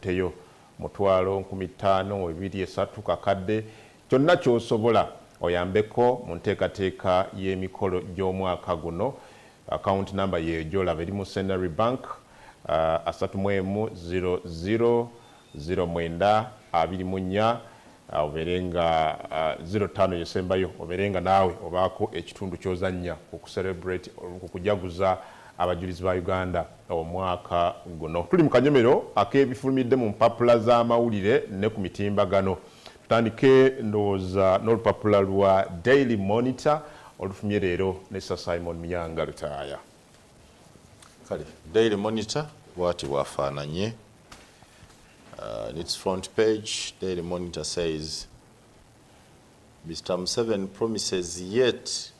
okutteyo mutwalo 15,203 kakadde kyonna ky'osobola oyambeko mu nteekateeka y'emikolo gy'omwaka guno. Account number yejo olaba eri mu Centenary Bank 31000924 oberenga 05 Yesembayo oberenga naawe obaako ekitundu kyozanya okucelebrate okujaguza abajulizi ba Uganda omwaka guno. Tuli mu kanyomero ak'ebifulumidde mu mpapula z'amawulire ne ku mitimbagano. Tutandike ndowooza n'olupapula lwa Daily Monitor olufumye leero ne Sir Simon Myanga Lutaaya. Kale Daily Monitor bwati bwafaananye. In its front page, Daily Monitor says, Mr. Museveni promises yet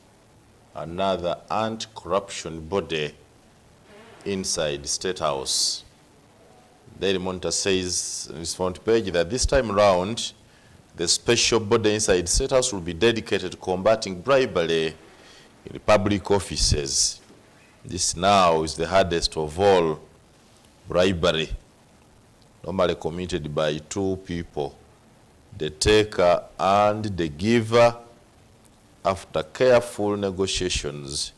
another anti-corruption body inside State House. Daily Monitor says in its front page that this time around, the special body inside State House will be dedicated to combating bribery in public offices. This now is the hardest of all bribery, normally committed by two people, the taker and the giver, after careful negotiations.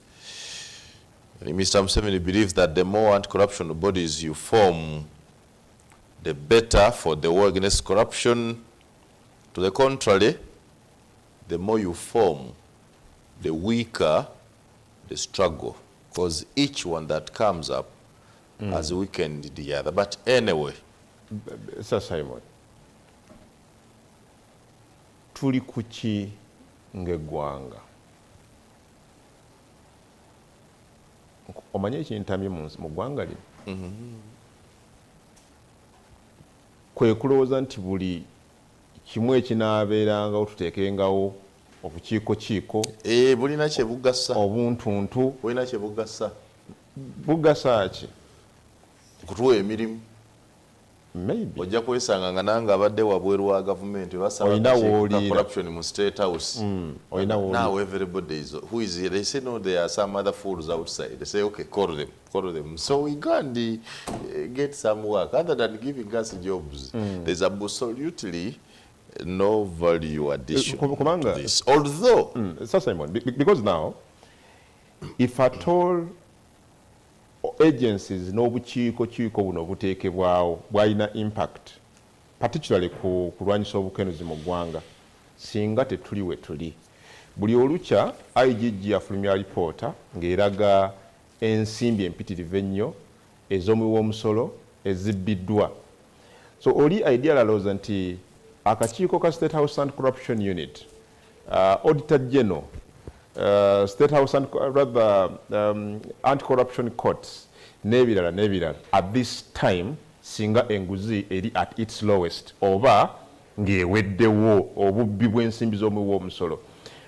Mr. Museveni believes that the more anti-corruption bodies you form, the better for the war against corruption. To the contrary, the more you form, the weaker the struggle, because each one that comes up has weakened the other. But anyway, Sir Simon, tuli kuki ng'eggwanga? Omanye ekintamye mu ggwanga lino? Kwe kulowooza nti buli kimu ekinaabeerangawo tuteekengawo obukiiko bulina kye bugasa, obuntuntu bulina kye bugasa. Bugasa ki? Kutuwa emirimu. Maybe. Ojja kwesanga nga nange abadde wabweru wa gavumenti basaba corruption mu State House. Now everybody is, who is here? They say no, there are some other fools outside. They say, okay, call them. So we can't get some work other than giving us jobs. There's absolutely no value addition to this. Although, Sir Simon, because now, if at all agencies n'obukiiko buno buteekebwawo bwalina impact, particularly ku kulwanyisa obukenuzi mu ggwanga, singa tetuli we tuli. Buli olukya IGG yafulumya alipoota ng'eraga ensimbi empitirivu ennyo ez'omuwi w'omusolo ezibbiddwa. So oli idea lalooza nti akakiiko ka State House Anti-Corruption Unit, Auditor General, State House Anti-Corruption Courts, n'ebirala at this time singa enguzi eri at its lowest oba ng'eweddewo obubbi bw'ensimbi z'omuwi w'omusolo.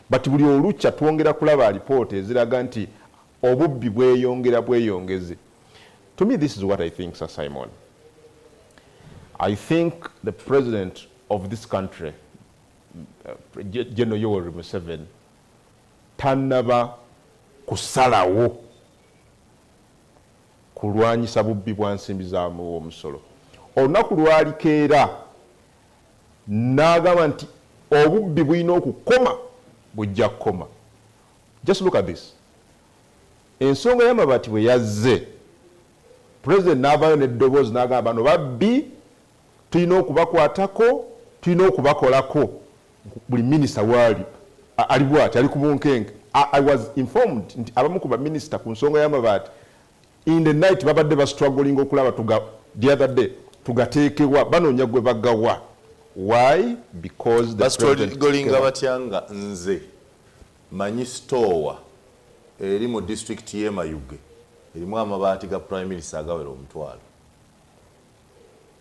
But buli olukya twongera kulaba alipoota eziraga nti obubbi bweyongeze. To me, this is what I think, Sir Simon. I think the president of this country, General Yoweri Museveni, tannaba kusalawo kulwanyisa bubbi bwa nsimbi z'omuwi w'omusolo. Olunaku lwalikeera n'agamba nti obubbi bulina okukoma, bujja kukoma. Just look at this. Ensonga y'amabaati bwe yazze, president n'avaayo n'eddoboozi n'agamba bano babbi tulina okubakwatako, tulina okubakolako. Buli minisita waali ali bw'ati ali ku bunkenge. I was informed nti abamu ku baminisita ku nsonga y'amabaati in the night babadde bastruggling okulaba the other day tugateekebwa banoonya gwe bagawa. Why? Because the president golinga batyanga nze manyi stowa eri mu district y'e Mayuge erimu amabaati ga prime minister agawera omutwalo.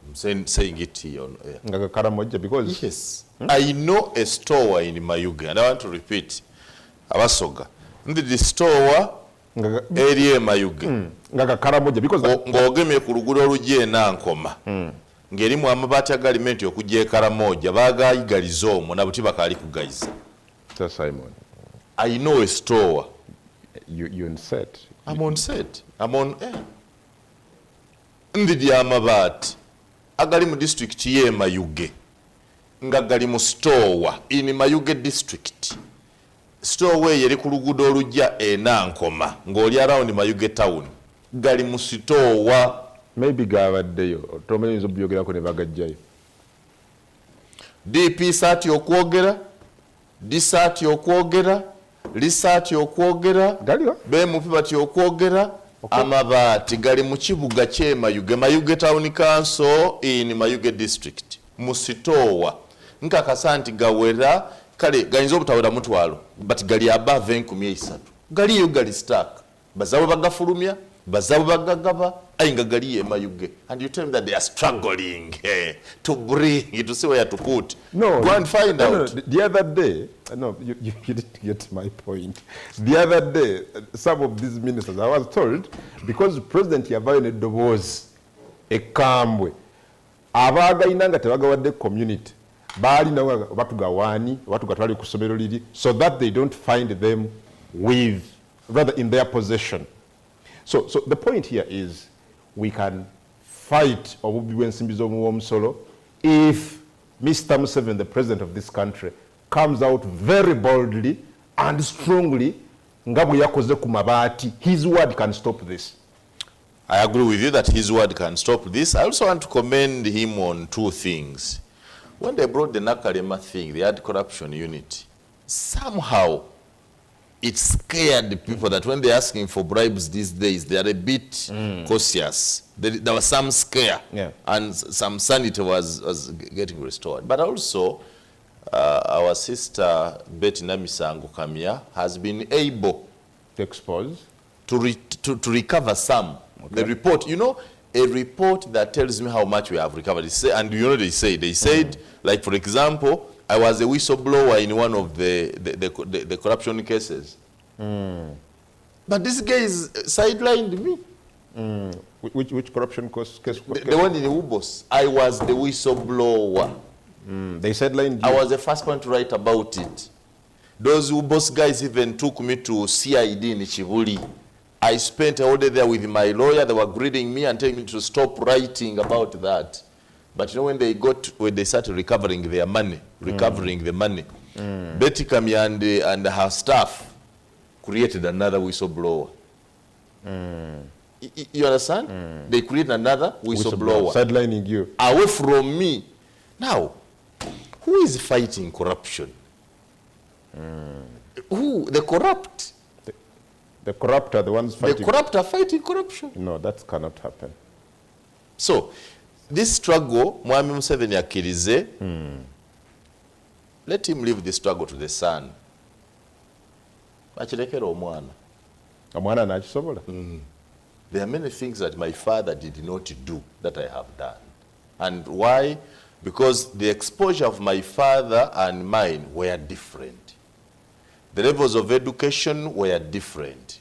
I'm saying it here on air. Nga Karamoja, because yes, I know a store in Mayuge, and I want to repeat. Abasoga the store area Mayuge nga Karamoja, because ng'ogemye ku luguudo olujja Nankoma ng'erimu amabaati agalimenti okujja e Karamoja baagayigaliza omwo na buti bakaali kugayiza. Sir Simon, I know a store. You on set? I'm on set. I'm on air. Ndidi amabaati agali mu district ye Mayuge nga gali mu Stowa in Mayuge district. Stowa yeri ku luguudo olujja Enankoma ng'oli around Mayuge town gali mu Stowa. Maybe gabaddeyo tomanyiza obyogerako ne bagajjayo. DP saati okwogera, disaati okwogera, lisaati okwogera, BMP bati okwogera, amabaati gali mu kibuga ky'e Mayuge, Mayuge Town Council in Mayuge District, mu Sitoowa. Nkakasa nti gawera, kale gayinza obutawera mutwalo, but gali above 10,000. Galiyo gali stack. Bazabo bagafulumya, bazabo bagagaba, ayinga galiyo e Mayuge. And you tell me that they are struggling to bring, to see where to put. No. Go and find out. No, the other day, no, you didn't get my point. The other day, some of these ministers, I was told, because President Yavaine was a Kambwe, abaga inanga tebagawadde community, bali na batugawani, batugatwali ku ssomero liri, so that they don't find them with, rather in their possession. So the point here is, we can fight obubi bw'ensimbi z'omuwoomusolo if Mr. Museveni, the president of this country, comes out very boldly and strongly, nga bwe yakoze ku mabaati. His word can stop this. I agree with you that his word can stop this. I also want to commend him on two things. When they brought the Nakalema thing, the anti-corruption unit, somehow it scared the people that when they're asking for bribes these days, they are a bit cautious. There was some scare, and some sanity was getting restored. But also, our sister Betty Namisango Kamia has been able to expose, to recover some. Okay. The report, you know, a report that tells me how much we have recovered. And you know, they said, like for example, I was a whistleblower in one of the corruption cases. But this guy is sidelined me. Which corruption case? The one in Ubos. I was the whistleblower. They sidelined you. I was the first one to write about it. Those Ubos guys even took me to CID in Chivuli. I spent a whole day there with my lawyer. They were greeting me and telling me to stop writing about that. But you know, when they started recovering their money, the money, Betty Kamia and her staff created another whistleblower. You understand? They created another whistleblower. Sidelining you. Away from me. Now, who is fighting corruption? Who? The corrupt. The corrupt are the ones fighting. The corrupt are fighting corruption. No, that cannot happen. So, this struggle, Mwami Museveni akirize, let him leave the struggle to the son. Achirekera omwana. Omwana nakisobola. There are many things that my father did not do that I have done. And why? Because the exposure of my father and mine were different. The levels of education were different.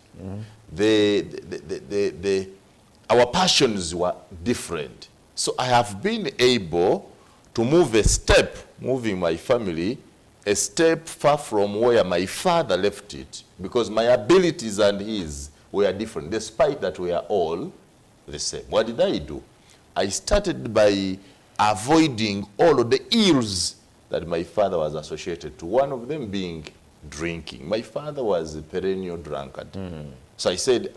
Our passions were different. So I have been able to move a step, moving my family, a step far from where my father left it, because my abilities and his were different, despite that we are all the same. What did I do? I started by avoiding all of the ills that my father was associated to, one of them being drinking. My father was a perennial drunkard. So I said,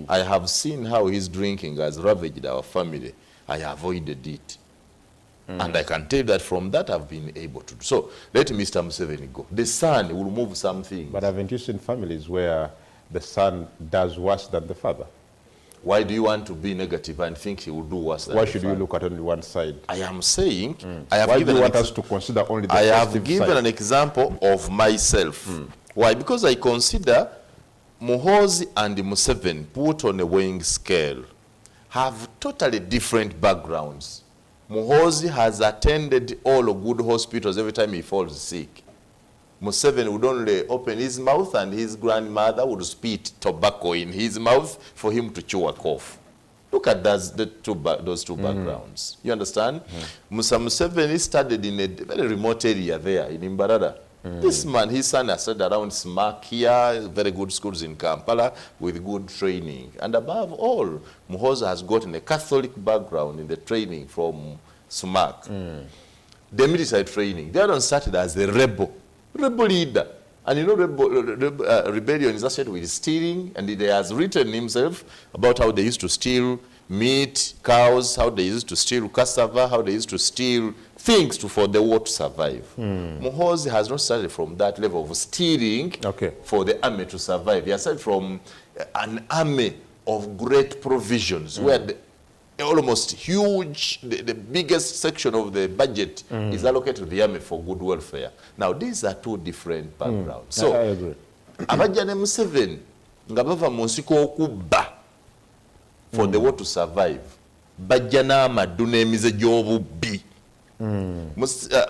I have seen how his drinking has ravaged our family. I avoided it. And I can tell you that from that I've been able to do. So let Mr. Museveni go. The son will move something. But haven't you seen families where the son does worse than the father? Why do you want to be negative and think he will do worse than the father? Why should you look at only one side? I am saying, Why do you want us to consider only the positive side? I have given an example of myself. Why? Because I consider Muhoozi and Museveni, put on a weighing scale, have totally different backgrounds. Muhoozi has attended all good hospitals every time he falls sick. Museveni would only open his mouth and his grandmother would spit tobacco in his mouth for him to chew a cough. Look at those two backgrounds. You understand? Musa Museveni studied in a very remote area there in Imbarara. This man, his son has studied around SMAC here, very good schools in Kampala with good training. And above all, Muhoozi has gotten a Catholic background in the training from SMAC. The military training. They are started as a rebel leader. And you know, rebellion is associated with stealing, and he has written himself about how they used to steal meat, cows, how they used to steal cassava, how they used to steal things for the war to survive. Muhoozi has not started from that level of stealing for the army to survive. He has started from an army of great provisions, where almost huge, the biggest section of the budget is allocated to the army for good welfare. Now, these are two different backgrounds. So, I agree. Abajane Museveni, nga bava mu nsiko okubba for the war to survive, bajja n'amaddu n'emize gy'obubbi.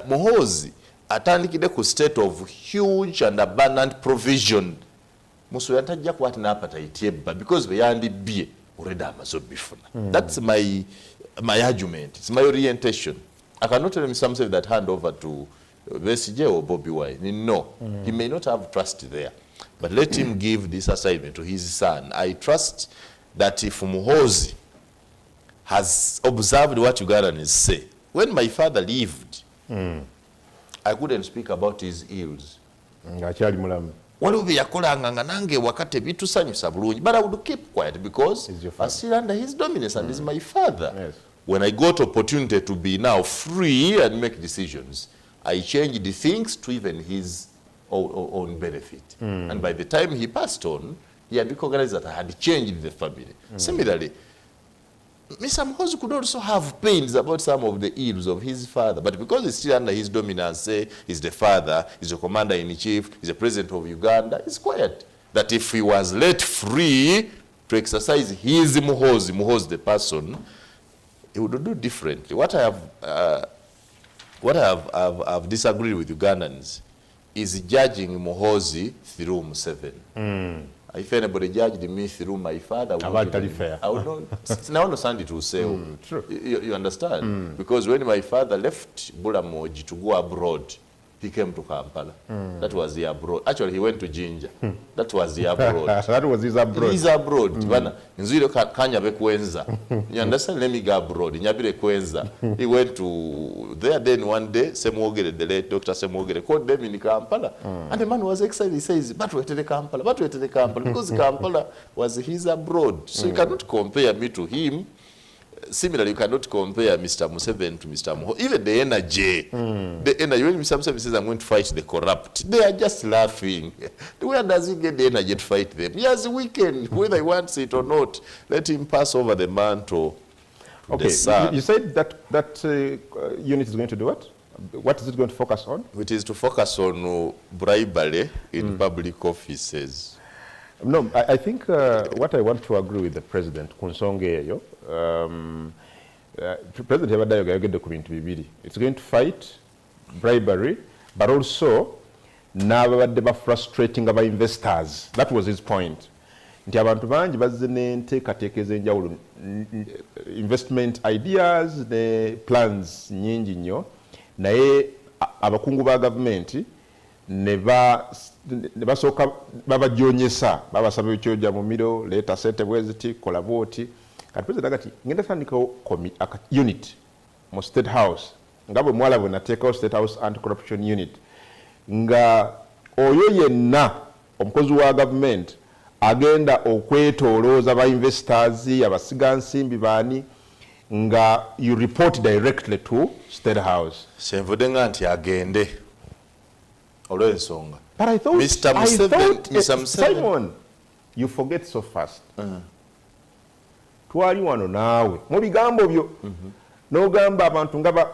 Muhoozi atandikidde ku state of huge and abundant provision. Musuya tajja kwati n'appetite yebba because beyandibbye already amaze obifuna. That's my argument. It's my orientation. I cannot tell Mr. Museveni that hand over to Besigye or Bobi Wine. No, he may not have trust there. But let him give this assignment to his son. I trust that if Muhoozi has observed what Ugandans say, when my father lived, I couldn't speak about his ills. Waliwo bye yakolanga nga nange wakati bitusanyusa bulungi, but I would keep quiet because I still under his dominance and he's my father. Yes. When I got opportunity to be now free and make decisions, I changed the things to even his own benefit. And by the time he passed on, he had recognized that I had changed the family. Similarly, Mr. Muhoozi could also have pains about some of the ills of his father, but because he's still under his dominance, say he's the father, he's the commander-in-chief, he's the president of Uganda, he's quiet. That if he was let free to exercise his Muhoozi the person, he would do differently. What I have disagreed with Ugandans is judging Muhoozi through Museveni. If anybody judged me through my father, I would not understand it will say. True. You understand? Because when my father left Bulamoji to go abroad, he came to Kampala. That was the abroad. Actually, he went to Jinja. That was the abroad. That was his abroad. His abroad. Nzwile kanyabe kwenza. You understand? Let me go abroad. Nyabire kwenza. He went to there. Then one day, Semwogere, the late Dr. Semwogere, called them in Kampala. And the man was excited. He says, but wait to the Kampala, but wait to the Kampala. Because Kampala was his abroad. So you cannot compare me to him. Similarly, you cannot compare Mr. Museveni to Mr. Muhoozi. Even the energy, when Mr. Museveni says, I'm going to fight the corrupt, they are just laughing. Where does he get the energy to fight them? He has a weekend, whether he wants it or not. Let him pass over the mantle to the son. You said that unit is going to do what? What is it going to focus on? It is to focus on bribery in public offices. No, I think what I want to agree with the president, Kunsongeyo, President Yabadayoga yagedde ku bintu bibiri. It's going to fight bribery, but also n'ababadde ba frustrating aba investors. That was his point. Nti abantu bangi bazze n'enteekateeka ez'enjawulo, investment ideas ne plans nyingi nnyo, naye abakungu ba gavumenti ne basooka babajonyesa, babasaba ekyojja mu miro, leeta sente bweziti, kola bwoti. Kati president agati ngenda tandikawo unit mu State House, nga bwe mwala bwe nateekawo State House anti-corruption unit, nga oyo yenna omukozi wa gavumenti agenda okwetoolooza ba investors, abasigansimbi baani, nga you report directly to State House. Senvudde nga nti agende olw'ensonga. But I thought, Mr. Museveni, Simon, you forget so fast. Twali wano naawe mu bigambo byo n'ogamba abantu nga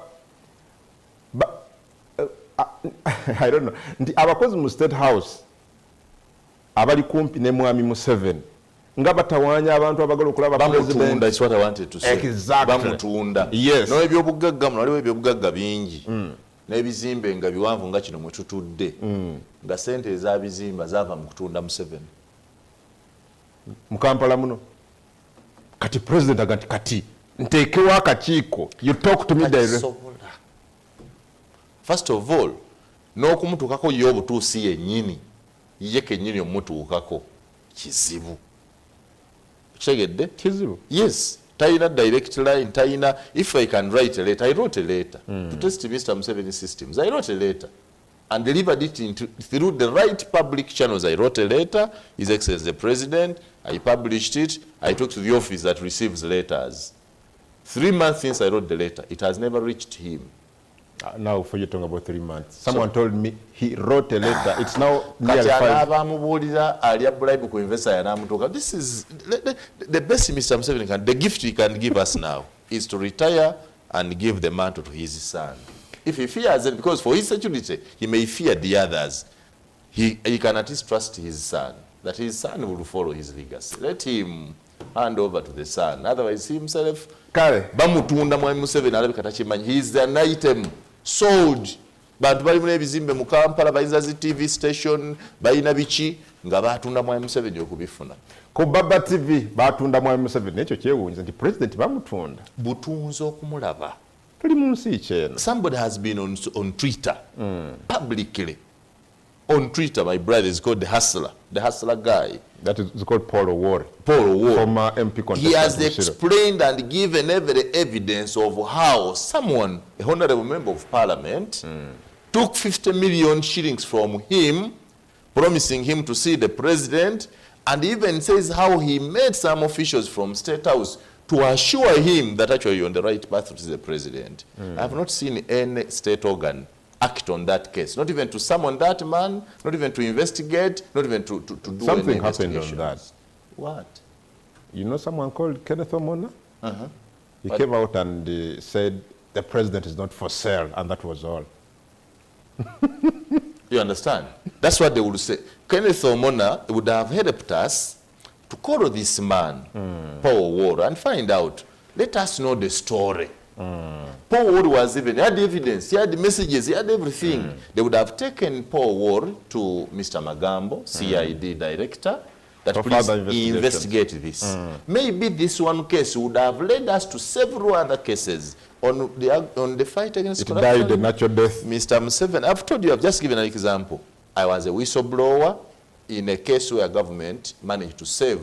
I don't know, nti abakozi mu State House abali kumpi ne mwami Museveni nga batawaanya abantu abagala okulaba president. That's what I wanted to say. Exactly. Bamutunda. Yes. No, ebyobugagga muno waliwo ebyobugagga bingi. N'ebizimbe nga biwanvu nga kino mwe tutudde. Nga sente ez'abizimba zaava mu kutunda Museveni. Mu Kampala muno. Kati president agati kati nteekewo akakiiko. You talk to me directly. First of all, n'okumutuukako ye obutuusi yennyini ye kennyini omutuukako kizibu. Kitegedde? Kizibu. Yes. Taina direct line, taina, if I can write a letter, I wrote a letter to test Mr. Museveni systems. I wrote a letter and delivered it through the right public channels. I wrote a letter, His Excellency the President, I published it, I took to the office that receives letters. 3 months since I wrote the letter, it has never reached him. Now for you talking about 3 months. Someone told me he wrote a letter. It's now nearly 5. This is the best Mr. Museveni can, the gift he can give us now is to retire and give the mantle to his son. If he fears it, because for his security, he may fear the others, he can at least trust his son, that his son will follow his legacy. Let him hand over to the son. Otherwise, he himself, bamutunda Mwami Museveni alabika takimanyi. He is an item sold. Bantu bali mu ebizimbe mu Kampala, bayinza zi TV station, bayina biki nga batunda Mwami Museveni okubifuna. Ku Baba TV batunda Mwami Museveni, ekyo kyewuunyiza nti president bamutunda. Butunzi okumulaba. Tuli mu nsi kyeno. Somebody has been on Twitter publicly. On Twitter, my brother is called the hustler guy. That is called Paul Owori. Former MP contestant. He has explained and given every evidence of how someone, a honorable member of parliament, took 50 million shillings from him, promising him to see the president, and even says how he made some officials from State House to assure him that actually you're on the right path to see the president. I have not seen any state organ act on that case, not even to summon that man, not even to investigate, not even to do something happened on that. What? You know someone called Kenneth Omona? He came out and said the president is not for sale, and that was all. You understand? That's what they would say. Kenneth Omona would have helped us to call this man, Paul Owori, and find out. Let us know the story. Paul Owori was even, he had evidence, he had messages, he had everything. They would have taken Paul Owori to Mr. Magambo, CID director, that please investigate this. Maybe this one case would have led us to several other cases on the fight against corruption. It died a natural death. Mr. Museveni, I've told you, I've just given an example. I was a whistleblower in a case where government managed to save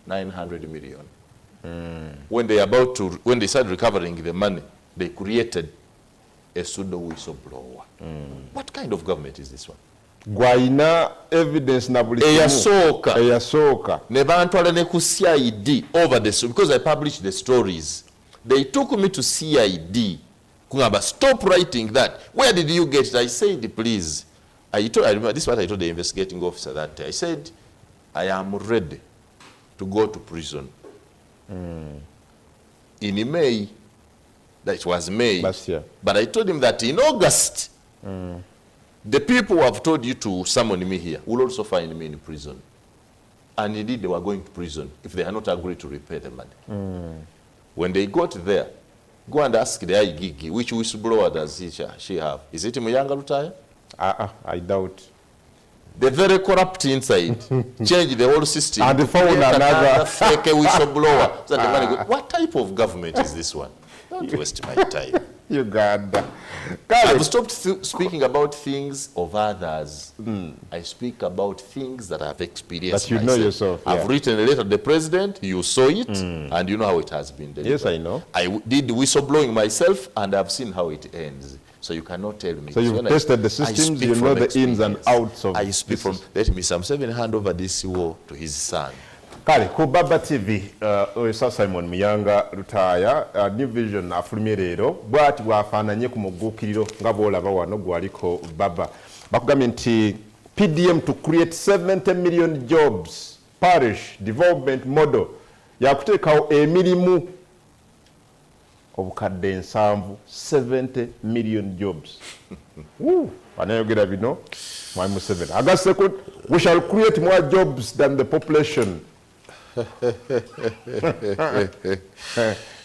900 million. When they started recovering the money, they created a pseudo whistleblower. What kind of government is this one? Gwaina evidence na buli eyasooka ne bantwala ne ku CID over this because I published the stories. They took me to CID. Kungaba, stop writing that. Where did you get it? I said, please. I remember this is what I told the investigating officer that day. I said, I am ready to go to prison. In May, that was May, last year. But I told him that in August, the people who have told you to summon me here will also find me in prison. And indeed, they were going to prison if they had not agreed to repay the money. When they got there, go and ask the IGG, which whistleblower does she have? Is it Muyanga Lutaya? I doubt. The very corrupt inside change the whole system. And they found another fake whistleblower. So the money goes, what type of government is this one? Don't waste my time. Uganda. I've stopped speaking about things of others. I speak about things that I've experienced that you myself. know yourself. Yeah. I've written a letter to the president, you saw it, and you know how it has been delivered. Yes, I know. I did whistleblowing myself, and I've seen how it ends. So you cannot tell me. So you've tested the systems, you know the ins and outs of I speak from, let me, Mr. Museveni hand over this war to his son. Kale, ku Baba TV, Sir Simon Muyanga Lutaya, New Vision afulumye leero, bwati bwafaananye ku mugguukiriro nga bw'olaba wano gwaliko Baba. Bakugambye nti PDM to create 70 million jobs, parish development model, yakuteekawo emirimu obukadde 70 million jobs. Anayogera bino, Mwami Museveni. Agase ku, we shall create more jobs than the population.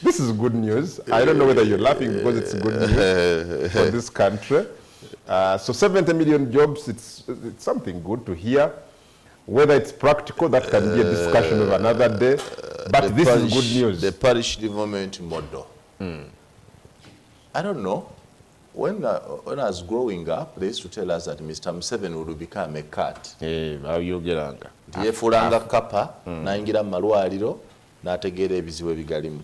This is good news. I don't know whether you're laughing because it's good news for this country. So 70 million jobs, it's something good to hear. Whether it's practical, that can be a discussion of another day. But this is good news. The parish development model. I don't know. When I was growing up, they used to tell us that Mr. Museveni would become a cat. Bayogeranga. Yeefulanga kapa n'ayingira mu malwaliro n'ategeera ebizibu ebigalimu.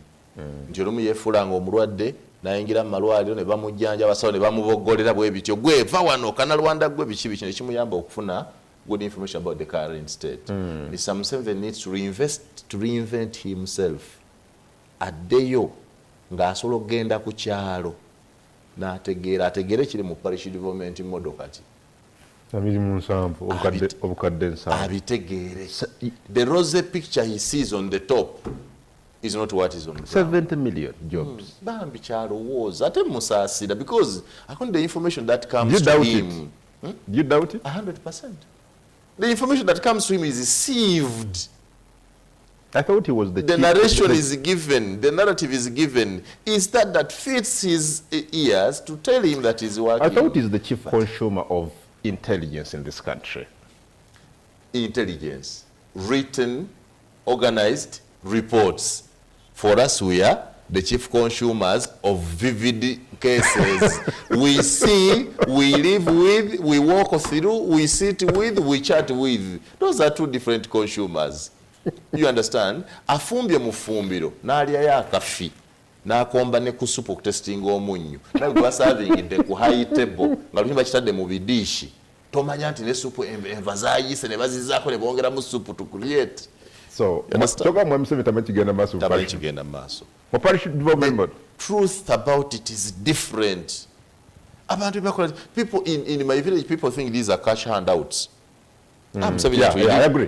Nti olumu yeefulanga omulwadde n'ayingira mu malwaliro ne bamujjanja abasawo ne bamuboggolera bwe bityo gwe va wano kanalwanda gwe biki biki ne kimuyamba okufuna good information about the current state. Mr. Museveni needs to reinvent himself. Addeyo ng'asobola okugenda ku kyalo ategeere kiri mu parish development model kati. Abitegeere. The rosy picture he sees on the top is not what is on the ground. 70 million jobs. Bambi kyalowooza ate musaasira because according to the information that comes to him. Do you doubt it? 100%. The information that comes to him is received. I thought he was the narration is given, the narrative is given. Is that fits his ears to tell him that he's working? I thought he's the chief consumer of intelligence in this country. Intelligence, written, organized reports. For us, we are the chief consumers of vivid cases. We see, we live with, we walk through, we sit with, we chat with. Those are two different consumers. You understand? Afumbye mu fumbiro n'alyayo akafi n'akomba ne ku supu okutestinga omunnyo nawe gwe basavingidde ku high table nga lunyumba kitadde mu bidiishi tomanya nti ne supu enva zaayise ne bazizaako ne bongeramu supu to create. So toka mu Museveni tamakigenda maaso tamakigenda maaso mu parish development board. Truth about it is different. Abantu bakola people in my village, people think these are cash handouts. I agree.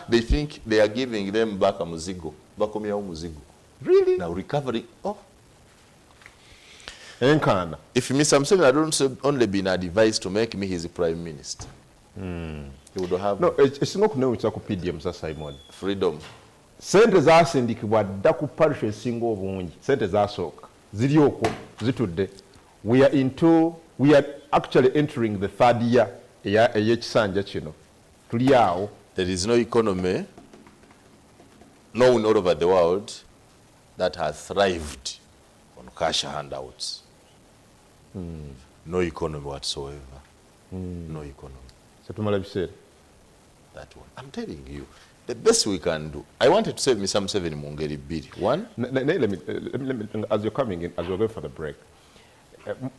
They think they are giving them back a muzigo. Really? Now recovery. Oh. If Mr. Museveni had only been advised to make me his prime minister, he would have. No, it's not no it's a PDM, Simon. Freedom. Sente zasindikibwa dda ku parish esinga obungi. Sente zasooka. Ziri okwo zitudde. We are actually entering the third year ey'ekisanja kino. Tuli awo. There is no economy known all over the world that has thrived on cash handouts. No economy whatsoever. No economy. Setumala biseera. That one. I'm telling you. The best we can do. I wanted to save me some 7 mungeri biri. One. Let me, as you're coming in, as we're going for the break.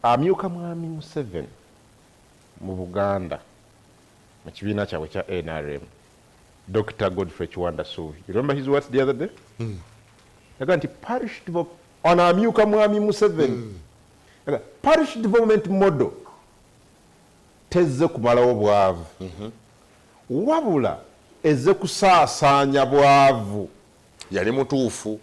Amyuka mwami Museveni mu Buganda mu kibiina kyabwe kya NRM. Dr. Godfrey Chiwanda Suvi. You remember his words the other day? Yaga nti parish development on amyuka mwami Museveni. Parish development model tezze kumalawo bwavu. Wabula eze kusaasaanya bwavu. Yali mutuufu,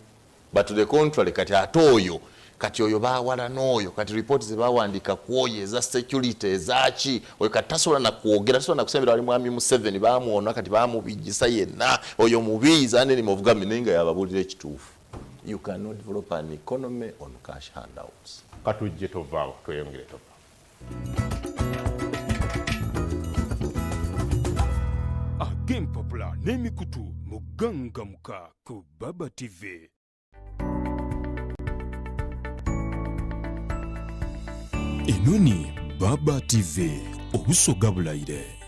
but to the contrary kati atoyo kati oyo baawala n'oyo kati reports ze baawandika ku oyo eza security ezaki oyo kati tasobola na kwogera tasobola na kusembera wali mwami Museveni baamuwona kati baamubijjisa yenna oyo mubiiza and name of government nga yababuulira ekituufu. You cannot develop an economy on cash handouts. Katujje tovaawo tweyongere tovaawo. Game Popular n'emikutu mugangamuka ku Baba TV. Enoni Baba TV obusoga bulayire.